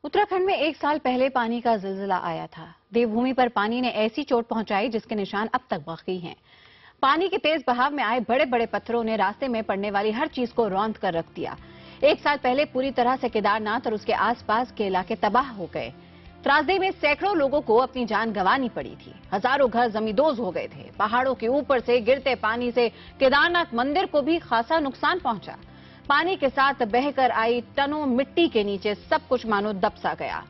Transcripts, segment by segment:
उत्तराखंड में एक साल पहले पानी का जिलजिला आया था। देवभूमि पर पानी ने ऐसी चोट पहुंचाई जिसके निशान अब तक बाकी हैं। पानी के तेज बहाव में आए बड़े बड़े पत्थरों ने रास्ते में पड़ने वाली हर चीज को रौंद कर रख दिया। एक साल पहले पूरी तरह से केदारनाथ और उसके आसपास के इलाके तबाह हो गए। त्रासदी में सैकड़ों लोगों को अपनी जान गंवानी पड़ी थी। हजारों घर जमींदोज हो गए थे। पहाड़ों के ऊपर से गिरते पानी से केदारनाथ मंदिर को भी खासा नुकसान पहुंचा। पानी के साथ बहकर आई टनों मिट्टी के नीचे सब कुछ मानो दबसा गया।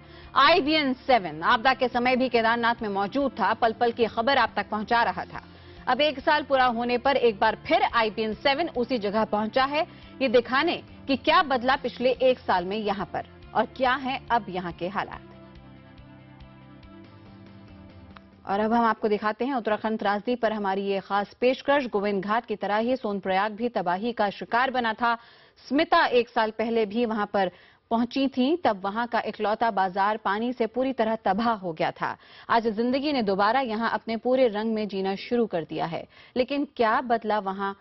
IBN-7 आपदा के समय भी केदारनाथ में मौजूद था, पल पल की खबर आप तक पहुंचा रहा था। अब एक साल पूरा होने पर एक बार फिर IBN-7 उसी जगह पहुंचा है, ये दिखाने कि क्या बदला पिछले एक साल में यहां पर और क्या है अब यहां के हालात। और अब हम आपको दिखाते हैं उत्तराखंड त्रासदी पर हमारी ये खास पेशकश। गोविंद घाट की तरह ही सोनप्रयाग भी तबाही का शिकार बना था। स्मिता एक साल पहले भी वहां पर पहुंची थी, तब वहां का इकलौता बाजार पानी से पूरी तरह तबाह हो गया था। आज जिंदगी ने दोबारा यहां अपने पूरे रंग में जीना शुरू कर दिया है। लेकिन क्या बदला वहां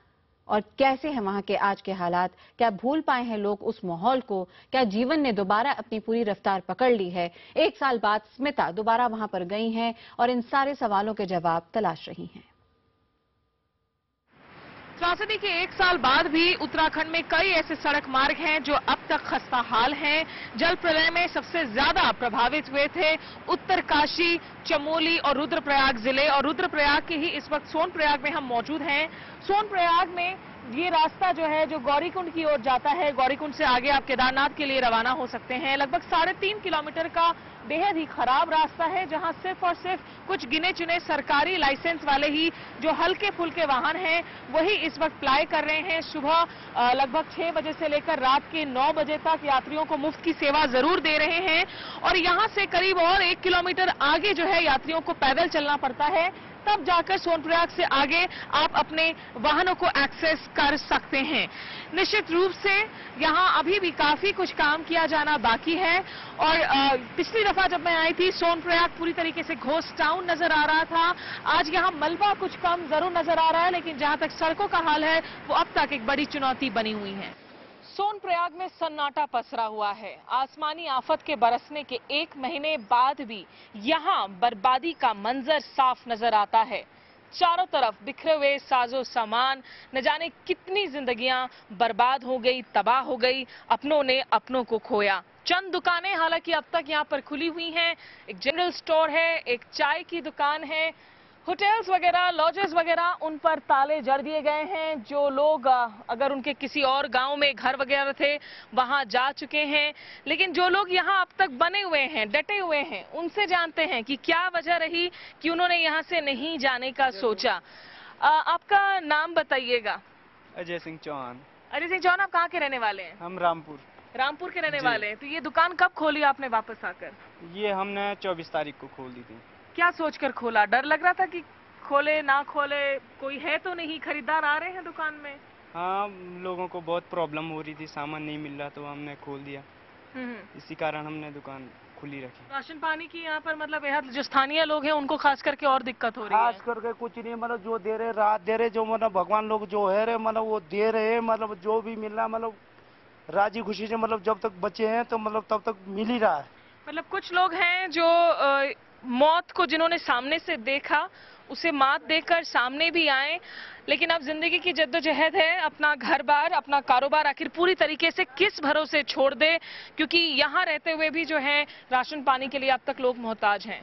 और कैसे हैं वहां के आज के हालात? क्या भूल पाए हैं लोग उस माहौल को? क्या जीवन ने दोबारा अपनी पूरी रफ्तार पकड़ ली है? एक साल बाद स्मिता दोबारा वहां पर गई हैं और इन सारे सवालों के जवाब तलाश रही हैं। त्रासदी के एक साल बाद भी उत्तराखंड में कई ऐसे सड़क मार्ग हैं जो अब तक खस्ता हाल हैं। जल प्रलय में सबसे ज्यादा प्रभावित हुए थे उत्तरकाशी, चमोली और रुद्रप्रयाग जिले। और रुद्रप्रयाग के ही इस वक्त सोनप्रयाग में हम मौजूद हैं। सोनप्रयाग में ये रास्ता जो है जो गौरीकुंड की ओर जाता है, गौरीकुंड से आगे आप केदारनाथ के लिए रवाना हो सकते हैं। लगभग 3.5 किलोमीटर का बेहद ही खराब रास्ता है, जहां सिर्फ और सिर्फ कुछ गिने चुने सरकारी लाइसेंस वाले ही जो हल्के फुल्के वाहन हैं वही इस वक्त प्लाई कर रहे हैं। सुबह लगभग 6 बजे से लेकर रात के 9 बजे तक यात्रियों को मुफ्त की सेवा जरूर दे रहे हैं। और यहां से करीब और 1 किलोमीटर आगे जो है यात्रियों को पैदल चलना पड़ता है, तब जाकर सोनप्रयाग से आगे आप अपने वाहनों को एक्सेस कर सकते हैं। निश्चित रूप से यहां अभी भी काफी कुछ काम किया जाना बाकी है। और पिछली दफा जब मैं आई थी सोनप्रयाग पूरी तरीके से घोस्ट टाउन नजर आ रहा था। आज यहां मलबा कुछ कम जरूर नजर आ रहा है, लेकिन जहां तक सड़कों का हाल है वो अब तक एक बड़ी चुनौती बनी हुई है। सोनप्रयाग में सन्नाटा पसरा हुआ है। आसमानी आफत के बरसने के 1 महीने बाद भी यहां बर्बादी का मंजर साफ नजर आता है। चारों तरफ बिखरे हुए साजो सामान, न जाने कितनी जिंदगियां बर्बाद हो गई, तबाह हो गई, अपनों ने अपनों को खोया। चंद दुकानें हालांकि अब तक यहां पर खुली हुई हैं। एक जनरल स्टोर है, एक चाय की दुकान है, होटल्स वगैरह, लॉजेस वगैरह, उन पर ताले जड़ दिए गए हैं। जो लोग अगर उनके किसी और गांव में घर वगैरह थे वहां जा चुके हैं। लेकिन जो लोग यहां अब तक बने हुए हैं, डटे हुए हैं, उनसे जानते हैं कि क्या वजह रही कि उन्होंने यहां से नहीं जाने का सोचा। आपका नाम बताइएगा। अजय सिंह चौहान। अजय सिंह चौहान, आप कहाँ के रहने वाले हैं? हम रामपुर के रहने वाले हैं। तो ये दुकान कब खोली आपने वापस आकर? ये हमने 24 तारीख को खोल दी थी। क्या सोचकर खोला? डर लग रहा था कि खोले ना खोले, कोई है तो नहीं, खरीदार आ रहे हैं दुकान में? हाँ, लोगों को बहुत प्रॉब्लम हो रही थी, सामान नहीं मिल रहा, तो हमने खोल दिया। इसी कारण हमने दुकान खुली रखी। राशन पानी की यहाँ पर मतलब बेहद जो स्थानीय लोग हैं उनको खास करके और दिक्कत हो रही है। खास करके कुछ नहीं, मतलब जो दे रहे रात दे रहे, जो मतलब भगवान लोग जो है रे मतलब वो दे रहे, मतलब जो भी मिल रहा मतलब राजी खुशी से, मतलब जब तक बचे हैं तो मतलब तब तक मिल ही रहा है। मतलब कुछ लोग हैं जो मौत को जिन्होंने सामने से देखा उसे मात देकर सामने भी आए, लेकिन अब जिंदगी की जद्दोजहद है। अपना घर बार, अपना कारोबार आखिर पूरी तरीके से किस भरोसे छोड़ दे, क्योंकि यहाँ रहते हुए भी जो है राशन पानी के लिए अब तक लोग मोहताज हैं।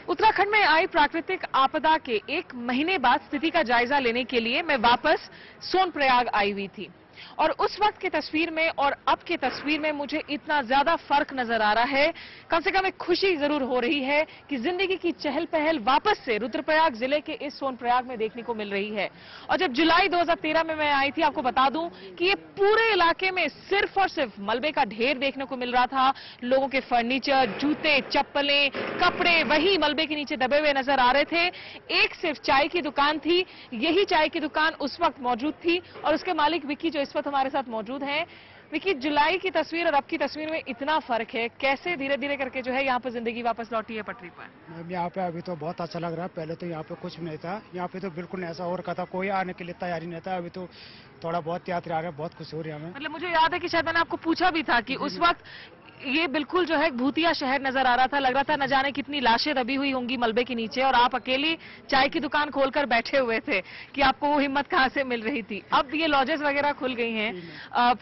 उत्तराखंड में आई प्राकृतिक आपदा के 1 महीने बाद स्थिति का जायजा लेने के लिए मैं वापस सोनप्रयाग आई हुई थी। और उस वक्त की तस्वीर में और अब की तस्वीर में मुझे इतना ज्यादा फर्क नजर आ रहा है। कम से कम एक खुशी जरूर हो रही है कि जिंदगी की चहल पहल वापस से रुद्रप्रयाग जिले के इस सोनप्रयाग में देखने को मिल रही है। और जब जुलाई 2013 में मैं आई थी, आपको बता दूं कि ये पूरे इलाके में सिर्फ और सिर्फ मलबे का ढेर देखने को मिल रहा था। लोगों के फर्नीचर, जूते, चप्पलें, कपड़े वही मलबे के नीचे दबे हुए नजर आ रहे थे। एक सिर्फ चाय की दुकान थी, यही चाय की दुकान उस वक्त मौजूद थी और उसके मालिक विक्की जो इस वक्त हमारे साथ मौजूद हैं। विक्की, जुलाई की तस्वीर और अब की तस्वीर में इतना फर्क है, कैसे धीरे धीरे करके जो है यहाँ पर जिंदगी वापस लौटी है पटरी पर? मैम, यहाँ पे अभी तो बहुत अच्छा लग रहा है। पहले तो यहाँ पे कुछ भी नहीं था, यहाँ पे तो बिल्कुल ऐसा हो रखा था, कोई आने के लिए तैयारी नहीं था। अभी तो थोड़ा बहुत यात्री आ रहे हैं, बहुत खुश हो रही है हमें। मतलब मुझे याद है कि शायद मैंने आपको पूछा भी था कि उस वक्त ये बिल्कुल जो है भूतिया शहर नजर आ रहा था, लग रहा था न जाने कितनी लाशें दबी हुई होंगी मलबे के नीचे, और आप अकेली चाय की दुकान खोलकर बैठे हुए थे कि आपको वो हिम्मत कहाँ से मिल रही थी। अब ये लॉजेस वगैरह खुल गई हैं,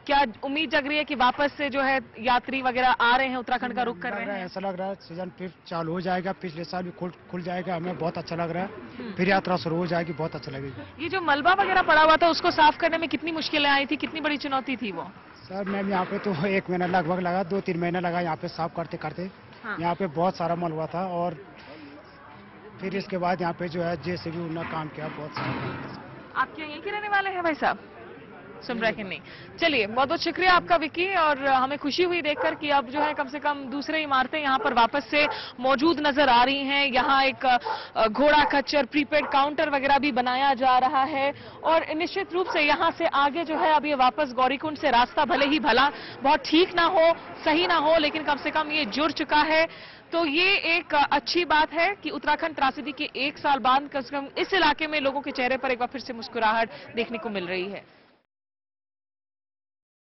क्या उम्मीद जग रही है कि वापस से जो है यात्री वगैरह आ रहे हैं, उत्तराखंड का रुख कर रहे हैं? ऐसा लग रहा है सीजन फिर चालू हो जाएगा, पिछले साल भी खुल जाएगा, हमें बहुत अच्छा लग रहा है, फिर यात्रा शुरू हो जाएगी, बहुत अच्छा लगेगा। ये जो मलबा वगैरह पड़ा हुआ था उसको साफ करने में कितनी मुश्किलें आई थी, कितनी बड़ी चुनौती थी वो? सर मैम यहाँ पे तो 1 महीना लगभग लगा, 2-3 महीना लगा यहाँ पे साफ करते करते। हाँ। यहाँ पे बहुत सारा मलबा था, और फिर इसके बाद यहाँ पे जो है जेसीबी उन्होंने काम किया, बहुत सारा। आप क्या यहीं के रहने वाले हैं भाई साहब? सुन रहे कि नहीं? चलिए, बहुत बहुत शुक्रिया आपका विकी, और हमें खुशी हुई देखकर कि अब जो है कम से कम दूसरे इमारतें यहाँ पर वापस से मौजूद नजर आ रही हैं। यहाँ एक घोड़ा खच्चर प्रीपेड काउंटर वगैरह भी बनाया जा रहा है, और निश्चित रूप से यहाँ से आगे जो है अब ये वापस गौरीकुंड से रास्ता भले ही भला बहुत ठीक ना हो, सही ना हो, लेकिन कम से कम ये जुड़ चुका है। तो ये एक अच्छी बात है कि उत्तराखंड त्रासदी के 1 साल बाद कम से कम इस इलाके में लोगों के चेहरे पर एक बार फिर से मुस्कुराहट देखने को मिल रही है।